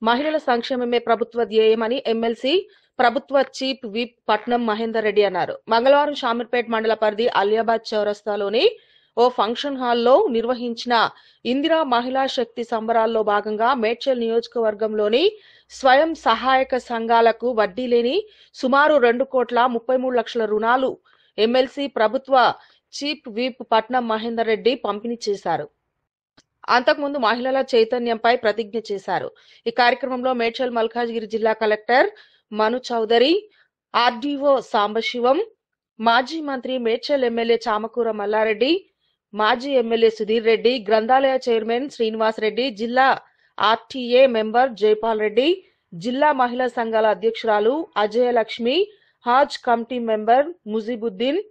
మహిళల సంక్షేమమే ప్రభుత్వ ధ్యేయమని ఎమ్మెల్సీ ప్రభుత్వ చీఫ్ విప్ పట్నం మహేందర్ రెడ్డి అన్నారు. మంగళవారం షామీర్పేట్ మండల పరిధి అలియాబాద్ చౌరస్తాలోని ఓ ఫంక్షన్ హాల్లో నిర్వహించిన ఇందిరా మహిళా శక్తి సంబరాల్లో భాగంగా మేడ్చల్ నియోజకవర్గంలోని స్వయం సహాయక సంఘాలకు వడ్డీ లేని సుమారు 2,33,00,000 రుణాలు ఎమ్మెల్సీ ప్రభుత్వ చీఫ్ విప్ పట్నం మహేందర్ రెడ్డి పంపిణీ చేశారు. అంతకుముందు మహిళల చైతన్యంపై ప్రతిజ్ఞ చేశారు. ఈ కార్యక్రమంలో మేడ్చల్ మల్కాజ్గిరి జిల్లా కలెక్టర్ మను చౌదరి, ఆర్డీఓ సాంబశివం, మాజీ మంత్రి మేడ్చల్ ఎమ్మెల్యే చామకూర మల్లారెడ్డి, మాజీ ఎమ్మెల్యే సుధీర్ రెడ్డి, గ్రంథాలయ చైర్మన్ శ్రీనివాస్ రెడ్డి, జిల్లా ఆర్టీఏ మెంబర్ జైపాల్ రెడ్డి, జిల్లా మహిళా సంఘాల అధ్యక్షురాలు అజయలక్ష్మి, హాజ్ కమిటీ మెంబర్ ముజీబుద్దీన్,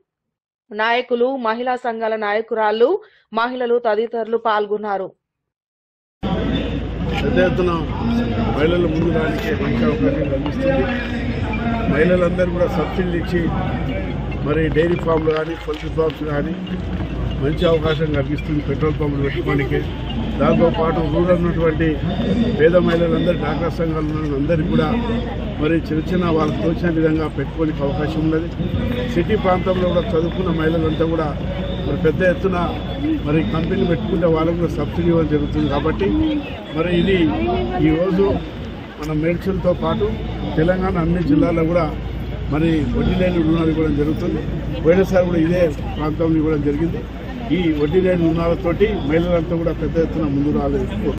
నాయకులు, మహిళా సంఘాల నాయకురాళ్లు, మహిళలు తదితరులు పాల్గొన్నారు. మహిళలు ముందు రానికి మంచి అవకాశం కల్పిస్తుంది. మహిళలందరూ కూడా సబ్సిడీలు ఇచ్చి మరి డైరీ ఫామ్లు కానీ పౌల్ట్రీ ఫామ్స్ కానీ మంచి అవకాశం కల్పిస్తుంది. పెట్రోల్ పంపులు పెట్టుకోవడానికి దాంతోపాటు రూరల్ ఉన్నటువంటి పేద మహిళలందరూ డాక్రా సంఘాలు అందరికీ కూడా మరి చిన్న చిన్న వాళ్ళకు తోచిన విధంగా పెట్టుకోనికి అవకాశం ఉన్నది. సిటీ ప్రాంతంలో కూడా చదువుకున్న మహిళలంతా కూడా మరి పెద్ద ఎత్తున మరి కంపెనీలు పెట్టుకుంటే వాళ్ళకు కూడా సబ్సిడీ ఇవ్వడం జరుగుతుంది. కాబట్టి మరి ఇది ఈరోజు మన మేడ్చల్తో పాటు తెలంగాణ అన్ని జిల్లాల్లో కూడా మరి వడ్డీ లేని రుణాలు ఇవ్వడం జరుగుతుంది. పోయినసారి కూడా ఇదే ప్రాంతంలో ఇవ్వడం జరిగింది. ఈ వడ్డీ లేని రుణాలతోటి మహిళలంతా కూడా పెద్ద ఎత్తున ముందు రాలేదు.